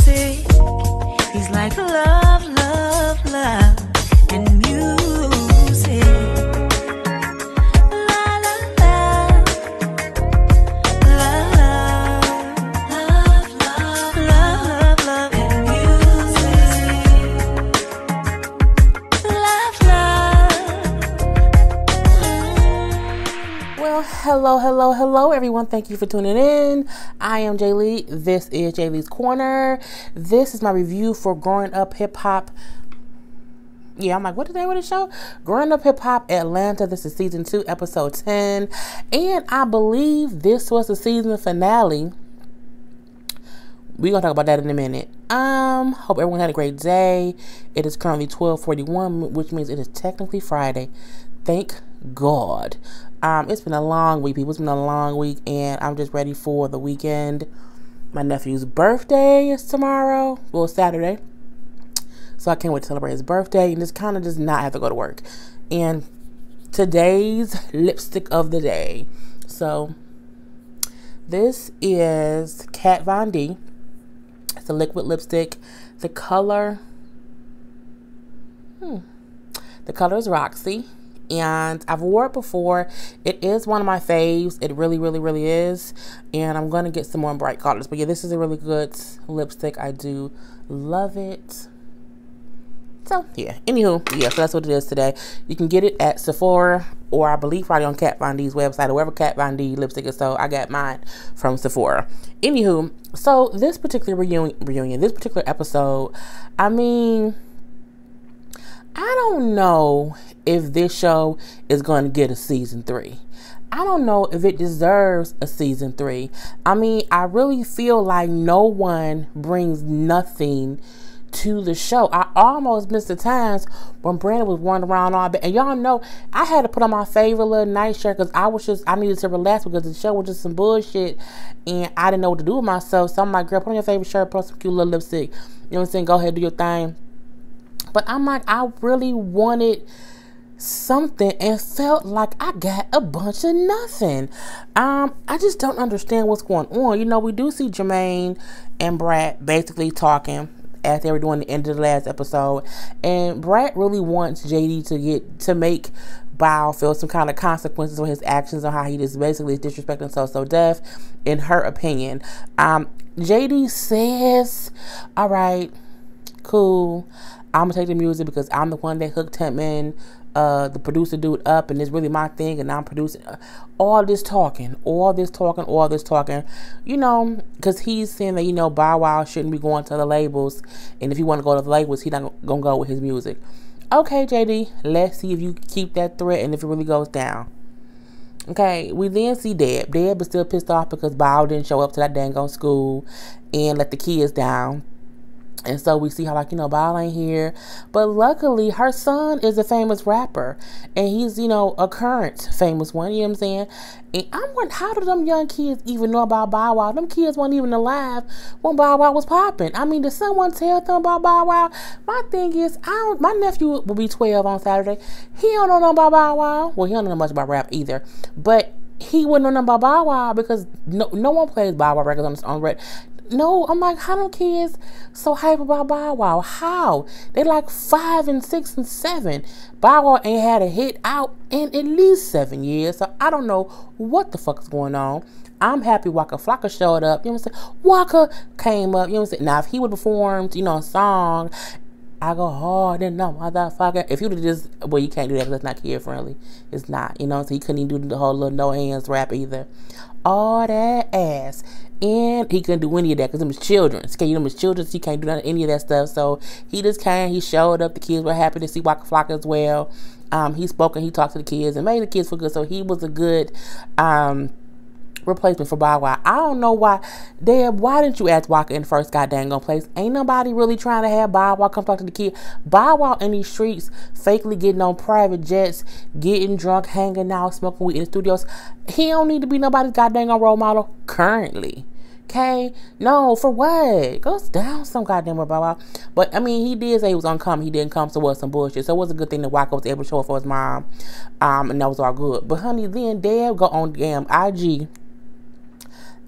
music. He's like love, love, love, and music. La la la, love, love, love, love, love, and music. Love, love. Well, hello, everyone. Thank you for tuning in. I am Jay Lee. This is Jay Lee's Corner. This is my review for Growing Up Hip Hop. Yeah, I'm like, what is the name of the show? Growing Up Hip Hop Atlanta. This is season 2, episode 10. And I believe this was the season finale. We're going to talk about that in a minute. Hope everyone had a great day. It is currently 12:41, which means it is technically Friday. Thank God. It's been a long week, people. It's been a long week, and I'm just ready for the weekend. My nephew's birthday is tomorrow. Well, Saturday. So I can't wait to celebrate his birthday and just kind of just not have to go to work. And today's lipstick of the day. So this is Kat Von D. It's a liquid lipstick. The color is Roxy. And I've worn it before. It is one of my faves. It really, really, really is. And I'm going to get some more bright colors. But yeah, this is a really good lipstick. I do love it. So yeah, anywho, yeah, so that's what it is today. You can get it at Sephora, or I believe probably on Kat Von D's website, or wherever Kat Von D lipstick is. So I got mine from Sephora. Anywho, so this particular reunion, this particular episode, I mean, I don't know if this show is going to get a season 3. I don't know if it deserves a season 3. I mean, I really feel like no one brings nothing to the show. I almost missed the times when Brandon was running around all day. And y'all know, I had to put on my favorite little night shirt because I needed to relax because the show was just some bullshit and I didn't know what to do with myself. So I'm like, girl, put on your favorite shirt, put on some cute little lipstick. You know what I'm saying? Go ahead, do your thing. But I'm like, I really wanted something and felt like I got a bunch of nothing. I just don't understand what's going on. You know, we do see Jermaine and Brad basically talking as they were doing the end of the last episode. And Brad really wants JD to make Bow feel some kind of consequences for his actions on how he just basically is disrespecting So Def, in her opinion. JD says, all right, cool, I'm gonna take the music because I'm the one that hooked him in, the producer dude up, and it's really my thing, and I'm producing. All this talking, you know, because he's saying that, you know, Bow Wow shouldn't be going to the labels, and if he want to go to the labels, he's not gonna go with his music. Okay, JD, let's see if you keep that threat and if it really goes down. Okay, we then see Deb. Deb is still pissed off because Bow didn't show up to that dang on school and let the kids down. And so we see how, like, you know, Bow ain't here. But luckily, her son is a famous rapper. And he's, you know, a current famous one. You know what I'm saying? And I'm wondering, how do them young kids even know about Bow Wow? Them kids weren't even alive when Bow Wow was popping. I mean, did someone tell them about Bow Wow? My thing is, my nephew will be 12 on Saturday. He don't know nothing about Bow Wow. Well, he don't know much about rap either. But he wouldn't know nothing about Bow Wow because no one plays Bow Wow records on red. No, I'm like, how do kids so hype about Bow Wow? How? They like 5 and 6 and 7. Bow Wow ain't had a hit out in at least 7 years. So I don't know what the fuck is going on. I'm happy Waka Flocka showed up. You know what I'm saying? Waka came up. You know what I'm saying? Now, if he would have performed, you know, a song, I go hard and no motherfucker. If you would have just, well, you can't do that because that's not kid friendly. It's not, you know, so he couldn't even do the whole little no hands rap either. All that ass. And he couldn't do any of that because them was children. Okay, you know, his children, so he can't do none of any of that stuff. So he just came, he showed up. The kids were happy to see Waka Flocka as well. He spoke and he talked to the kids and made the kids feel good. So he was a good replacement for Bow Wow. I don't know why. Deb, why didn't you ask Waka in the first goddamn place? Ain't nobody really trying to have Bow Wow come talk to the kid. Bow Wow in these streets, fakely getting on private jets, getting drunk, hanging out, smoking weed in the studios. He don't need to be nobody's goddamn role model currently. Okay? No, for what? Goes down some goddamn Bow Wow. But, I mean, he did say he was gonna come. He didn't come, so it was some bullshit. So it was a good thing that Waka was able to show up for his mom. And that was all good. But, honey, then Deb go on damn IG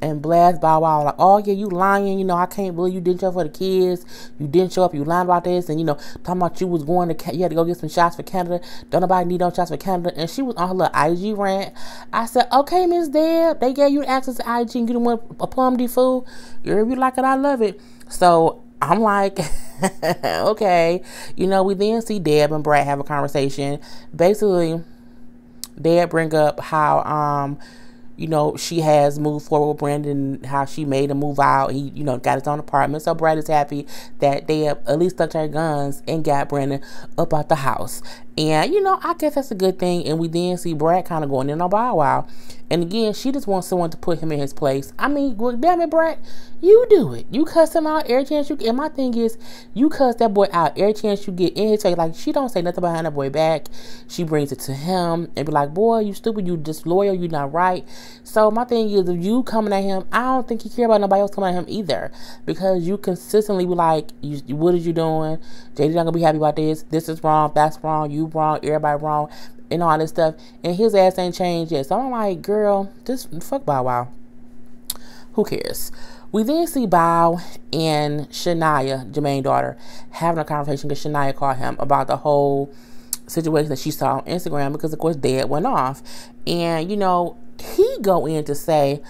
and blast Bow Wow like, oh yeah, you lying, you know, I can't believe you didn't show up for the kids, you didn't show up, you lying about this, and you know, talking about you was going to, you had to go get some shots for Canada, don't nobody need no shots for Canada, and she was on her little IG rant. I said, okay, Miss Deb, they gave you access to IG and you didn't want a plum de fool, if you like it, I love it. So I'm like, okay, you know, we then see Deb and Brad have a conversation. Basically, Deb bring up how, you know, she has moved forward with Brandon, how she made him move out. He, you know, got his own apartment. So Brad is happy that they have at least stuck to their guns and got Brandon up out the house. And, you know, I guess that's a good thing. And we then see Brad kind of going in on Bow Wow. And again, she just wants someone to put him in his place. I mean, well, damn it, Brad, you do it. You cuss him out every chance you get. And my thing is, you cuss that boy out every chance you get in his face. Like, she don't say nothing behind that boy back. She brings it to him and be like, boy, you stupid, you disloyal, you not right. So my thing is, if you coming at him, I don't think he care about nobody else coming at him either. Because you consistently be like, what is you doing? JD not gonna be happy about this. This is wrong, that's wrong, you wrong, everybody wrong, and all this stuff. And his ass ain't changed yet. So I'm like, girl, just fuck Bow Wow. Who cares? We then see Bow and Shania, Jermaine's daughter, having a conversation because Shania called him about the whole situation that she saw on Instagram because, of course, Dad went off. And, you know, he go in to say,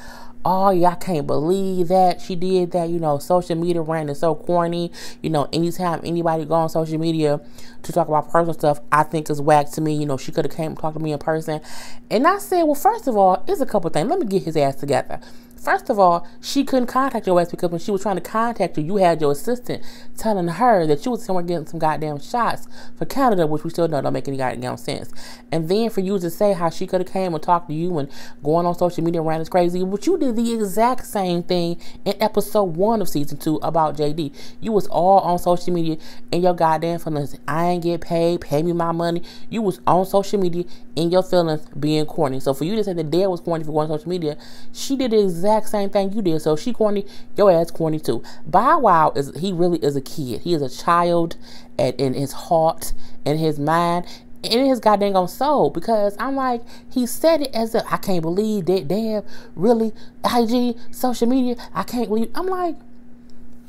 oh, yeah, I can't believe that she did that. You know, social media rant is so corny. You know, anytime anybody go on social media to talk about personal stuff, I think is whack to me. You know, she could have came and talked to me in person. And I said, well, first of all, it's a couple things. Let me get his ass together. First of all, she couldn't contact your ass because when she was trying to contact you, you had your assistant telling her that you was somewhere getting some goddamn shots for Canada, which we still know don't make any goddamn sense. And then for you to say how she could have came and talked to you and going on social media around is crazy, but you did the exact same thing in episode 1 of season 2 about JD. You was all on social media in your goddamn feelings. I ain't get paid, pay me my money. You was on social media in your feelings being corny. So for you to say that Dad was corny for going on social media, she did the exact same thing you did. So she corny, your ass corny too. Bow Wow he really is a kid. He is a child in his heart and his mind and in his goddamn own soul, because I'm like, he said it as if I can't believe that Dad really IG social media, I can't believe. I'm like,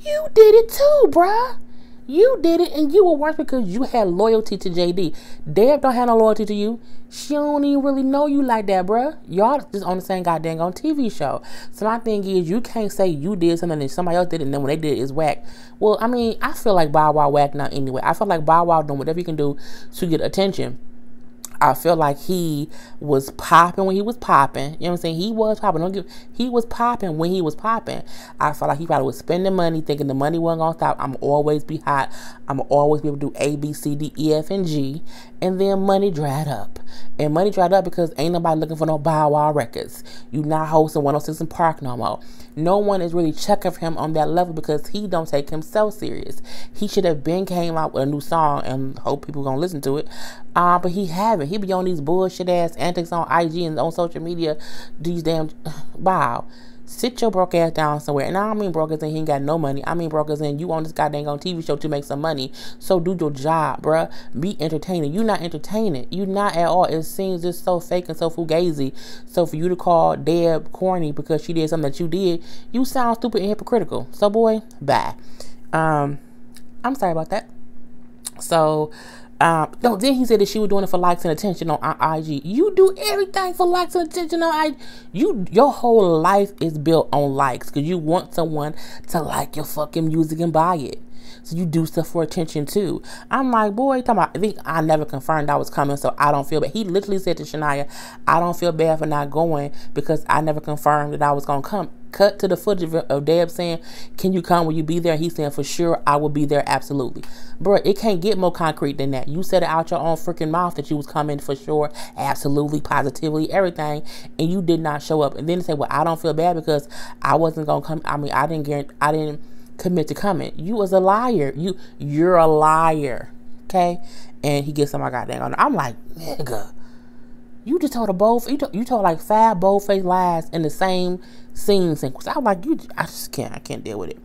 you did it too, bruh. You did it, and you were worse because you had loyalty to JD. Deb don't have no loyalty to you. She don't even really know you like that, bruh. Y'all just on the same goddamn on TV show. So my thing is, you can't say you did something and somebody else did it, and then when they did it, it's whack. Well, I mean, I feel like Bow Wow whack now anyway. I feel like Bow Wow doing whatever he can do to get attention. I feel like he was popping when he was popping. You know what I'm saying? He was popping. He was popping when he was popping. I felt like he probably was spending money, thinking the money wasn't going to stop. I'm always be hot. I'm always be able to do A, B, C, D, E, F, and G. And then money dried up. And money dried up because ain't nobody looking for no Bow Wow records. You not hosting 106 in Park no more. No one is really checking for him on that level because he don't take himself serious. He should have been came out with a new song and hope people gonna listen to it. But he haven't. He be on these bullshit ass antics on IG and on social media. These damn wow. Sit your broke ass down somewhere. And I don't mean broke as in he ain't got no money. I mean broke as in you on this goddamn on TV show to make some money. So do your job, bruh. Be entertaining. You not entertaining. You not at all. It seems just so fake and so fugazi. So for you to call Deb corny because she did something that you did, you sound stupid and hypocritical. So boy, bye. I'm sorry about that. So no, then he said that she was doing it for likes and attention on IG. You do everything for likes and attention on IG. Your whole life is built on likes because you want someone to like your fucking music and buy it. So you do stuff for attention too. I'm like, boy, talking about, I think I never confirmed I was coming, so I don't feel bad. He literally said to Shania, I don't feel bad for not going because I never confirmed that I was going to come. Cut to the footage of Deb saying, can you come? Will you be there? He's saying, for sure, I will be there. Absolutely. Bro, it can't get more concrete than that. You said it out your own freaking mouth that you was coming for sure. Absolutely, positively, everything. And you did not show up. And then they say, well, I don't feel bad because I wasn't going to come. I mean, I didn't commit to coming. You was a liar. You're a liar. Okay? And he gets on my goddamn on. I'm like, nigga. You just told you told like 5 bold-faced lies in the same scene sequence. I was like, I can't deal with it.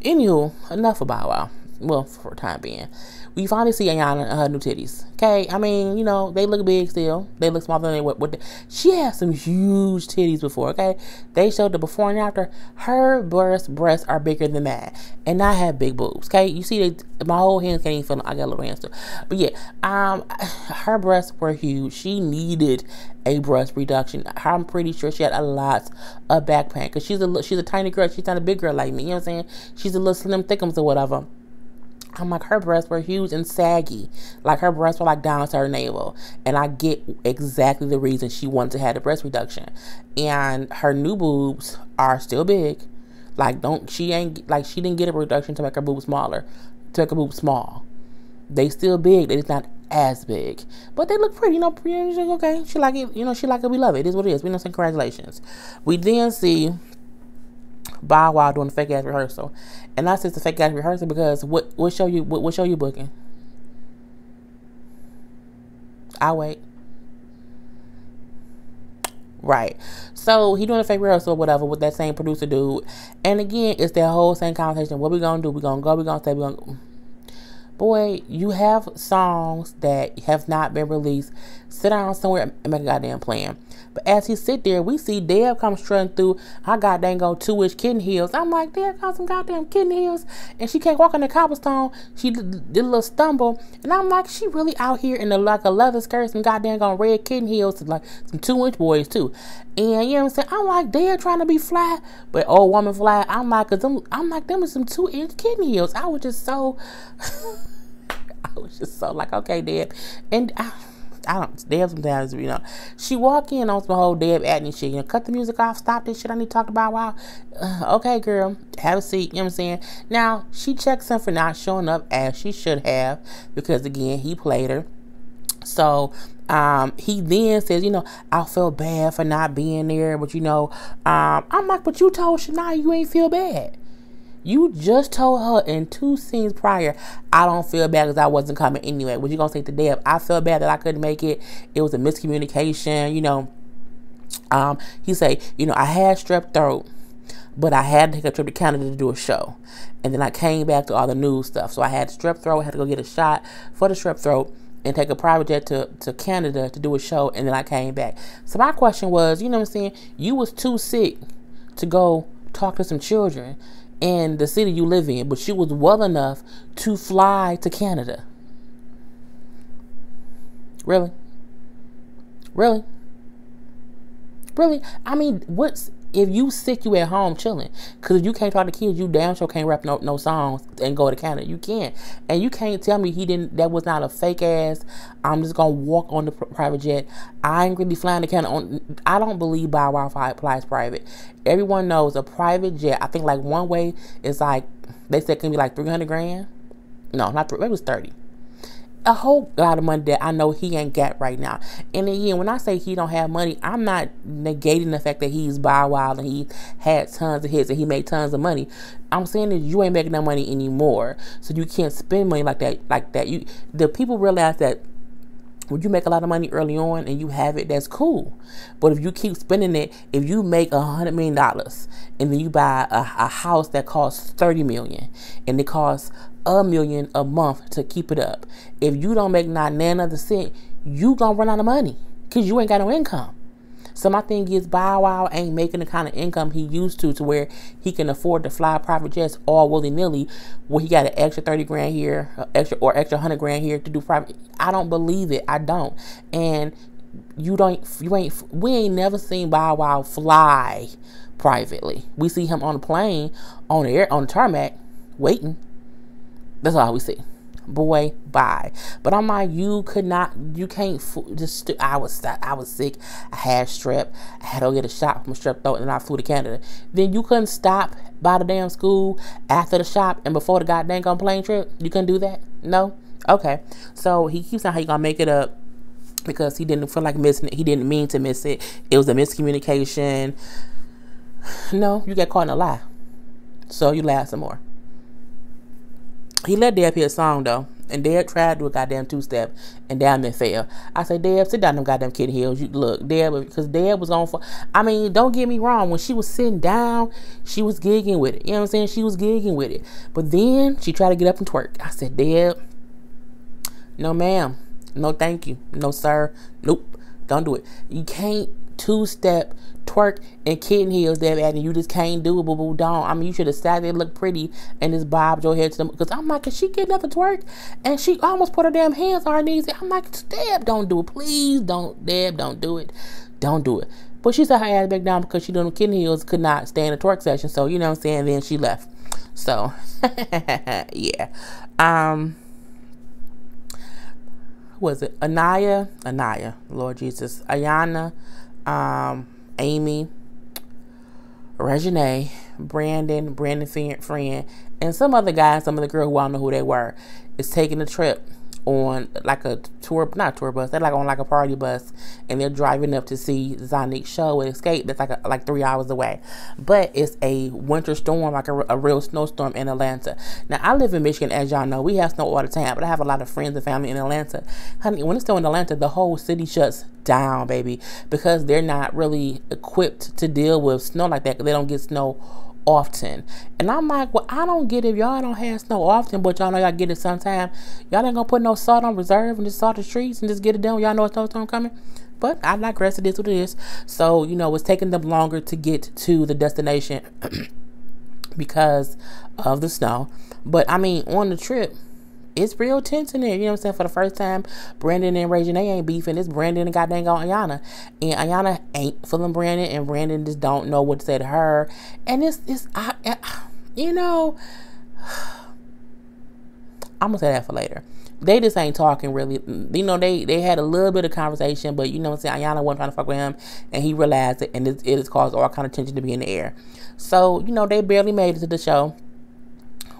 Anywho, enough about Bow Wow. Well, for the time being. We finally see Ayana and her new titties. Okay, I mean, you know, they look big still. They look smaller than she had some huge titties before. Okay, they showed the before and after. Her breasts are bigger than that, and I have big boobs. Okay, you see, my whole hands can't even feel them. I got little hands too, but yeah, her breasts were huge. She needed a breast reduction. I'm pretty sure she had a lot of back pain because she's a tiny girl. She's not a big girl like me. You know what I'm saying? She's a little slim thickums or whatever. I'm like, her breasts were huge and saggy. Like, her breasts were like down to her navel. And I get exactly the reason she wanted to have the breast reduction. And her new boobs are still big. Like, she didn't get a reduction to make her boobs smaller. To make her boobs small. They still big. They're just not as big. But they look pretty, you know, okay. She like it, you know, she like it, we love it. It is what it is. We know, saying congratulations. We then see Bow Wow doing a fake ass rehearsal. And I said it's a fake ass rehearsal because what show you booking? I'll wait. Right. So he doing a fake rehearsal or whatever with that same producer dude. And again, it's that whole same conversation. What we gonna do? We gonna go, we gonna stay, we gonna. Boy, you have songs that have not been released. Sit down somewhere and make a goddamn plan. But as he sit there, we see Deb come strutting through her goddamn 2-inch kitten heels. I'm like, Deb got some goddamn kitten heels. And she can't walk on the cobblestone. She did a little stumble. And I'm like, she really out here in like a leather skirt, some goddamn red kitten heels, like some 2-inch boys too. And you know what I'm saying? I'm like, Deb trying to be fly, but old woman fly. I'm like, them is some 2-inch kitten heels. I was just so like, okay, Deb. And I don't, Deb sometimes, you know, she walk in on some whole Deb acting shit, you know, cut the music off, stop this shit I need to talk about. Wow. Okay, girl, have a seat, you know what I'm saying? Now, she checks him for not showing up as she should have, because again, he played her. So, he then says, you know, I feel bad for not being there, but you know, I'm like, but you told Shania you ain't feel bad. You just told her in 2 scenes prior, I don't feel bad because I wasn't coming anyway. What you gonna say to Deb? I feel bad that I couldn't make it. It was a miscommunication, you know. He say, you know, I had strep throat, but I had to take a trip to Canada to do a show. And then I came back to all the news stuff. So I had strep throat, I had to go get a shot for the strep throat and take a private jet to Canada to do a show, and then I came back. So my question was, you know what I'm saying? You was too sick to go talk to some children in the city you live in, but she was well enough to fly to Canada. Really? Really? Really? I mean, if you sick, you at home chilling. Because if you can't talk to kids, you damn sure can't rap no songs and go to Canada. You can't. And you can't tell me that was not a fake ass, I'm just going to walk on the private jet. I ain't really flying to Canada. I don't believe Bow Wow flies private. Everyone knows a private jet, I think like one way is like, they said it can be like 300 grand. No, not 3, maybe it was 30. A whole lot of money that I know he ain't got right now. And again, when I say he don't have money, I'm not negating the fact that he's Bow Wow and he had tons of hits and he made tons of money. I'm saying that you ain't making that money anymore, so you can't spend money like that. The people realize that when you make a lot of money early on and you have it, that's cool. But if you keep spending it, if you make $100 million and then you buy a house that costs $30 million and it costs $1 million a month to keep it up, if you don't make not another cent, you gonna run out of money because you ain't got no income. So my thing is, Bow Wow ain't making the kind of income he used to where he can afford to fly private jets all willy-nilly, where he got an extra 30 grand here, extra 100 grand here to do private. I don't believe it. I don't. And we ain't never seen Bow Wow fly privately. We see him on the plane, on the tarmac, waiting. That's all we see. Boy, bye. But I'm like, you can't just. I was sick. I had strep. I had to go get a shot from strep throat, and I flew to Canada. Then you couldn't stop by the damn school after the shop and before the goddamn plane trip. You couldn't do that? No. Okay. So he keeps saying how you gonna make it up because he didn't feel like missing it. He didn't mean to miss it. It was a miscommunication. No, you got caught in a lie. So you laugh some more. He let Deb hear a song though, And Deb tried to do a goddamn two-step and damn it failed. I said, Deb, sit down them goddamn kitten heels. You look, Deb, because Deb was on for, I mean, don't get me wrong. When she was sitting down, she was gigging with it. You know what I'm saying? She was gigging with it. But then she tried to get up and twerk. I said, Deb, no ma'am. No thank you. No sir. Nope. Don't do it. You can't two-step twerk and kitten heels, Deb, and you just can't do it. Boo boo, don't. I mean, you should have sat there, look pretty, and just bobbed your head to them. Because I'm like, is she getting up to twerk? And she almost put her damn hands on her knees. I'm like, Deb, don't do it. Please don't. Deb, don't do it. Don't do it. But she sat her ass back down because she doing kitten heels, could not stay in a twerk session. So, you know what I'm saying? Then she left. So, yeah. Who was it? Anaya, Lord Jesus, Ayana, Amy, Reginae, Brandon friend, and some other guys, some of the girls who I don't know who they were, is taking a trip on like a tour, not a tour bus, they're like on like a party bus, and they're driving up to see Zonique's show at Escape. That's like 3 hours away, but it's a winter storm, like a real snowstorm in Atlanta. Now I live in Michigan, as y'all know. We have snow all the time, but I have a lot of friends and family in Atlanta. Honey, when it's still in Atlanta, the whole city shuts down, baby, because they're not really equipped to deal with snow like that, because they don't get snow often. And I'm like, well, I don't get it if y'all don't have snow often, but y'all know y'all get it sometime. Y'all ain't gonna put no salt on reserve and just salt the streets and just get it done. Y'all know a snowstorm coming. But I digress. It is what it is. So, you know, it's taking them longer to get to the destination because of the snow. But I mean, on the trip, it's real tense in there. You know what I'm saying? For the first time, Brandon and Reginae ain't beefing. It's Brandon and goddamn Ayana. And Ayana ain't feeling Brandon, and Brandon just don't know what to say to her. And you know, I'm gonna say that for later. They just ain't talking really. You know, they had a little bit of conversation, but you know what I'm saying? Ayana wasn't trying to fuck with him, and he realized it, and it has caused all kind of tension to be in the air. So, you know, they barely made it to the show,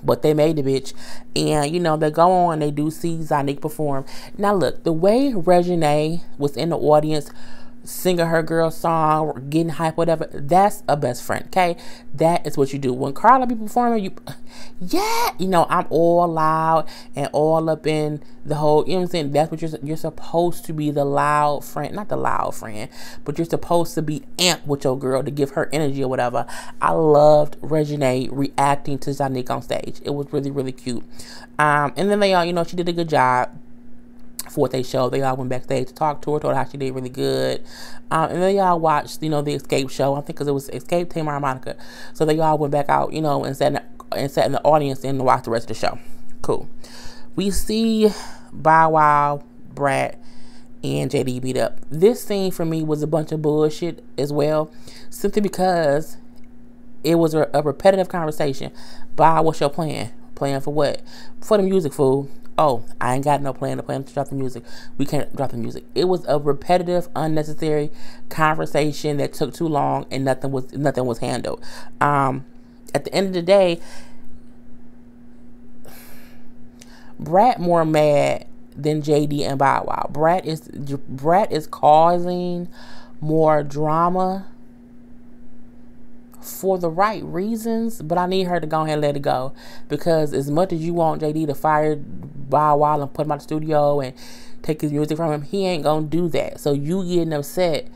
but they made the bitch. And, you know, they go on, they do see Zonique perform. Now, look, the way Reginae was in the audience singing her girl song, or getting hype, whatever, that's a best friend, okay? That is what you do. When Karla be performing, yeah, you know, I'm all loud and all up in the whole, you know what I'm saying? That's what you're supposed to be, the loud friend, not the loud friend, but you're supposed to be amped with your girl to give her energy or whatever. I loved Reginae reacting to Zonique on stage. It was really, really cute. And then they all, you know, she did a good job for what they showed. They all went backstage to talk to her, told her how she did really good. And then they all watched, you know, the Escape show. I think because it was Escape, Tamar, and Monica. So they all went back out, you know, and sat in the audience and watched the rest of the show. Cool. We see Bow Wow, Brat, and JD beat up. This scene for me was a bunch of bullshit as well, simply because it was a repetitive conversation. Bow, what's your plan? Plan for what? For the music, fool. Oh, I ain't got no plan to drop the music. We can't drop the music. It was a repetitive, unnecessary conversation that took too long, and nothing was handled. At the end of the day, Brat more mad than JD and Bow Wow. Brat is causing more drama for the right reasons, but I need her to go ahead and let it go, because as much as you want JD to fire Bow Wow and put him out of the studio and take his music from him, he ain't gonna do that. So you getting upset,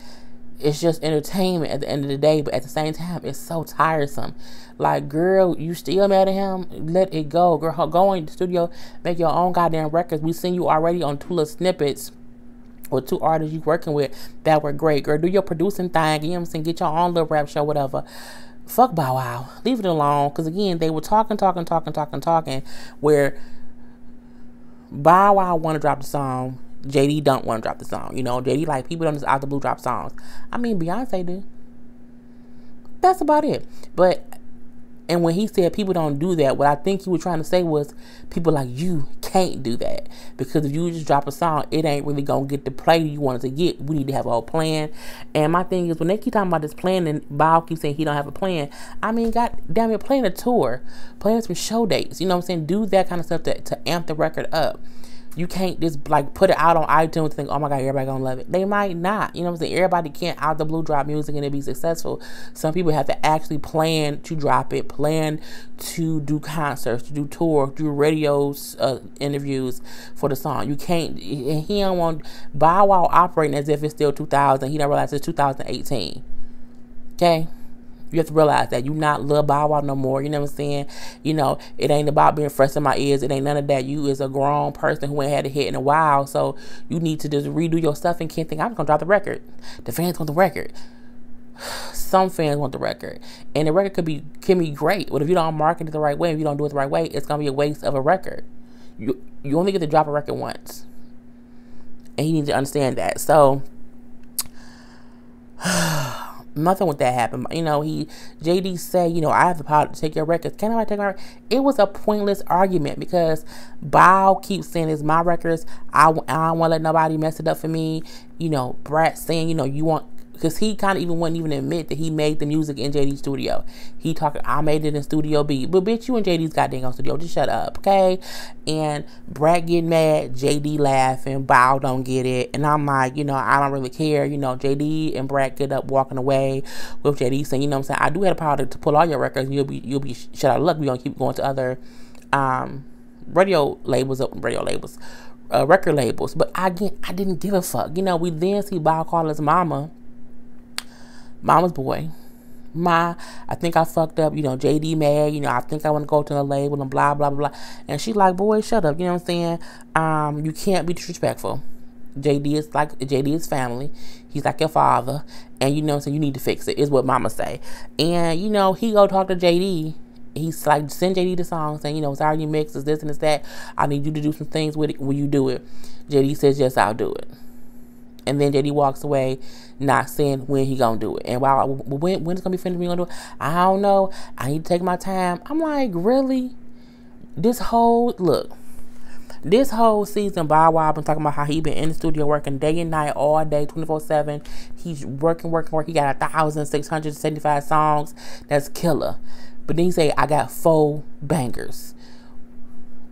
it's just entertainment at the end of the day, but at the same time, it's so tiresome. Like, girl, you still mad at him? Let it go. Girl, go in the studio, make your own goddamn records. We seen you already on 2 little snippets with 2 artists you working with that were great. Girl, do your producing thing, you know what I'm saying? Get your own little rap show, whatever. Fuck Bow Wow. Leave it alone. Because again, they were talking, where Bow Wow want to drop the song, JD don't want to drop the song. You know, JD like, people don't just out the blue drop songs. I mean, Beyonce do. That's about it. But, and when he said people don't do that, what I think he was trying to say was, people like you can't do that. Because if you just drop a song, it ain't really going to get the play you want it to get. We need to have a whole plan. And my thing is, when they keep talking about this plan and Bow keeps saying he don't have a plan, I mean, god damn it, plan a tour. Plan some show dates. You know what I'm saying? Do that kind of stuff to amp the record up. You can't just like put it out on iTunes and think, oh my God, everybody gonna love it. They might not. You know what I'm saying? Everybody can't out the blue drop music and it be successful. Some people have to actually plan to drop it, plan to do concerts, to do tours, do radios, interviews for the song. You can't, he don't want Bow Wow operating as if it's still 2000. He don't realize it's 2018. Okay? You have to realize that you not Lil Bow Wow no more. You know what I'm saying? You know, it ain't about being fresh in my ears. It ain't none of that. You is a grown person who ain't had a hit in a while. So you need to just redo your stuff and can't think, I'm going to drop the record. The fans want the record. Some fans want the record. And the record can be great. But if you don't market it the right way, if you don't do it the right way, it's going to be a waste of a record. You only get to drop a record once. And you need to understand that. So nothing with that happened. You know, JD said, you know, I have the power to take your records. Can I take my records? It was a pointless argument because Bow keeps saying it's my records. I don't want to let nobody mess it up for me. You know, Brat saying, you know, you want, because he kind of wouldn't even admit that he made the music in JD's studio. He talking, I made it in Studio B. But bitch, you and JD's goddamn on studio. Just shut up, okay? And Brat getting mad, JD laughing, Bow don't get it. And I'm like, you know, I don't really care. You know, JD and Brat get up walking away with JD saying, you know what I'm saying, I do have the power to pull all your records and you'll be shut out of luck. We're going to keep going to other record labels. But again, I didn't give a fuck. You know, we then see Bow call his mama's boy. I think I fucked up, you know, JD mad, you know, I think I want to go to the label and blah, blah, blah. And she like, boy, shut up. You know what I'm saying? You can't be disrespectful. JD is family. He's like your father. And you know what I'm saying? You need to fix it, is what mama say. And, you know, he go talk to JD. He's like, send JD the song saying, you know, sorry you mix, it's this and it's that. I need you to do some things with it. Will you do it? JD says, yes, I'll do it. And then JD walks away, not saying when he gonna do it. And when it's gonna be finished, we gonna do it? I don't know. I need to take my time. I'm like, really? This whole season, Bow Wow been talking about how he been in the studio working day and night, all day, 24/7. He's working. He got 1,675 songs. That's killer. But then he say, I got 4 bangers.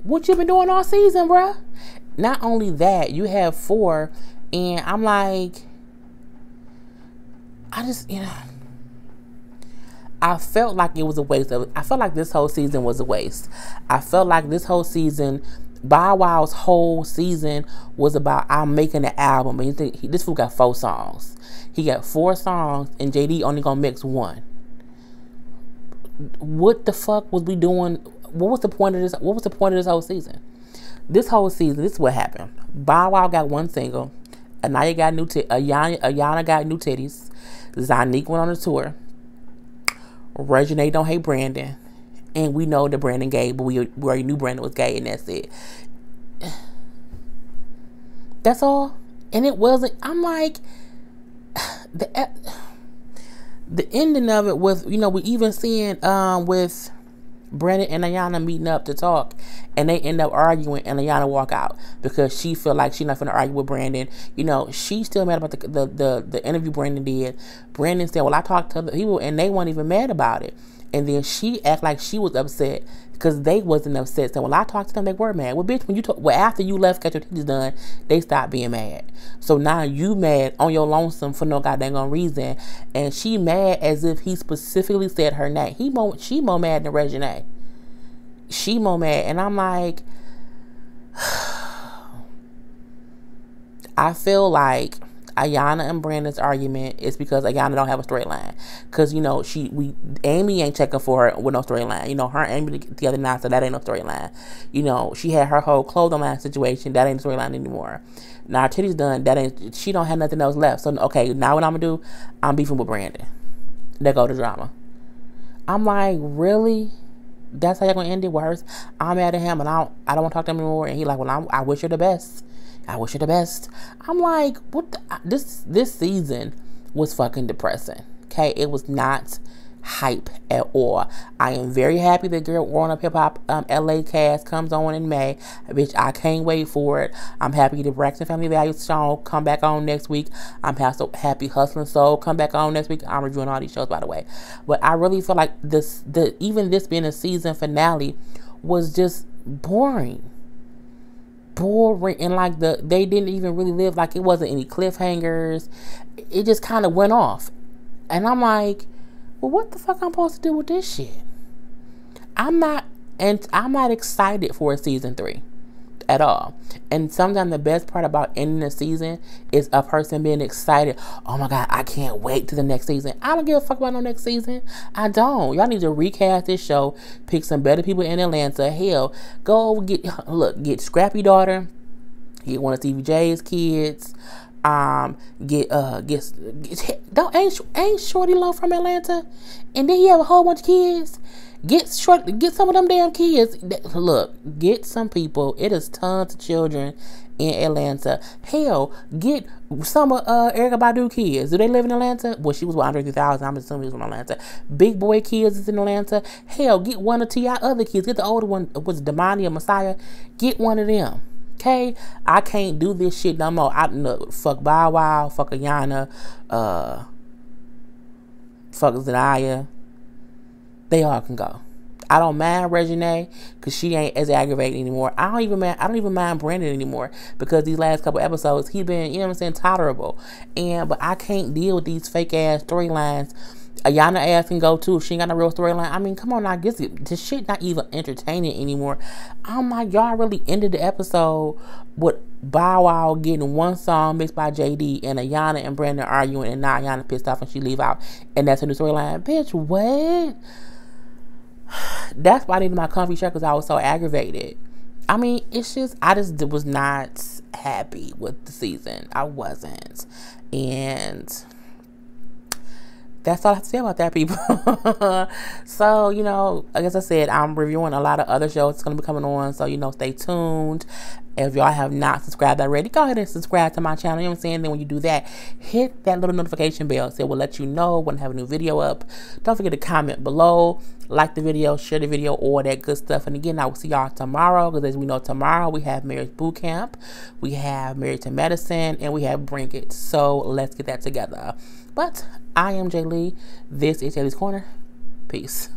What you been doing all season, bruh? Not only that, you have 4. And I'm like, I just, you know, I felt like it was a waste of it. I felt like this whole season was a waste. I felt like this whole season, Bow Wow's whole season was about, I'm making an album. And you think, this fool got 4 songs. He got 4 songs and JD only gonna mix 1. What the fuck was we doing? What was the point of this? What was the point of this whole season? This whole season, this is what happened. Bow Wow got 1 single. Anaya got new Ayana got new titties. Zanique went on a tour. Reginae don't hate Brandon. And we know that Brandon gay, but we already knew Brandon was gay, and that's it. That's all. And it wasn't, I'm like, the ending of it was, you know, we even seeing with Brandon and Ayana meeting up to talk, and they end up arguing, and Ayana walk out because she feel like she's not gonna argue with Brandon. You know, she's still mad about the interview Brandon did. Brandon said, well, I talked to other people and they weren't even mad about it. And then she act like she was upset because they wasn't upset. So, well, I talked to them, they were mad. Well, bitch, after you left, got your titties done, they stopped being mad. So now you mad on your lonesome for no goddamn reason. And she mad as if he specifically said her name. She more mad than Reginae. She more mad. And I'm like, I feel like Ayana and Brandon's argument is because Ayana don't have a storyline. Because, you know, Amy ain't checking for her with no storyline. You know, her and Amy together now, so that ain't no storyline. You know, she had her whole clothing line situation. That ain't a storyline anymore. Now her titties done. She don't have nothing else left. So, okay, now what I'm going to do, I'm beefing with Brandon. There go the drama. I'm like, really? That's how y'all going to end it with her? I'm mad at him, and I don't want to talk to him anymore. And he like, well, I wish her the best. I wish her the best. I'm like, what? This season was fucking depressing. Okay, it was not hype at all. I am very happy that Growing Up Hip Hop LA cast comes on in May. Bitch, I can't wait for it. I'm happy the Braxton Family Values show come back on next week. I'm happy Hustling Soul come back on next week. I'm reviewing all these shows, by the way. But I really feel like even this being a season finale was just boring. boring, and like they didn't even really live, like it wasn't any cliffhangers. It just kind of went off, and I'm like, well, what the fuck I'm supposed to do with this shit? I'm not excited for a season 3 at all. And sometimes the best part about ending a season is a person being excited. Oh my God, I can't wait to the next season. I don't give a fuck about no next season. I don't. Y'all need to recast this show, pick some better people in Atlanta. Hell, go get Scrappy daughter, get one of Stevie J's kids. Ain't Shorty Low from Atlanta, and then he have a whole bunch of kids. Get some of them damn kids. Look, get some people. It is tons of children in Atlanta. Hell, get some of Erykah Badu kids. Do they live in Atlanta? Well, she was with Andre 3000. I'm assuming he was in Atlanta. Big Boy kids is in Atlanta. Hell, get one of T.I. other kids. Get the older one. Was Damani or Messiah? Get one of them. Okay, I can't do this shit no more. Fuck Bow Wow, fuck Ayana, fuck Zanaya. They all can go. I don't mind Reginae because she ain't as aggravating anymore. I don't even mind Brandon anymore because these last couple episodes he been, you know what I'm saying, tolerable. But I can't deal with these fake ass storylines. Ayana ass can go too if she ain't got no real storyline. I mean, come on, I guess this shit not even entertaining anymore. I'm like, y'all really ended the episode with Bow Wow getting one song mixed by JD and Ayana and Brandon arguing, and now Ayana pissed off and she leave out, and that's a new storyline. Bitch, what? That's why I needed my comfy shirt, because I was so aggravated. I mean, I just was not happy with the season. I wasn't. And that's all I have to say about that, people. So, like as I said, I'm reviewing a lot of other shows that's going to be coming on. So, stay tuned. If y'all have not subscribed already, go ahead and subscribe to my channel. You know what I'm saying? Then when you do that, hit that little notification bell so it will let you know when I have a new video up. Don't forget to comment below, like the video, share the video, all that good stuff. And again, I will see y'all tomorrow, because as we know, tomorrow we have Marriage Boot Camp, we have Married to Medicine, and we have Bring It. So let's get that together. But I am Jay Lee. This is Jay Lee's Corner. Peace.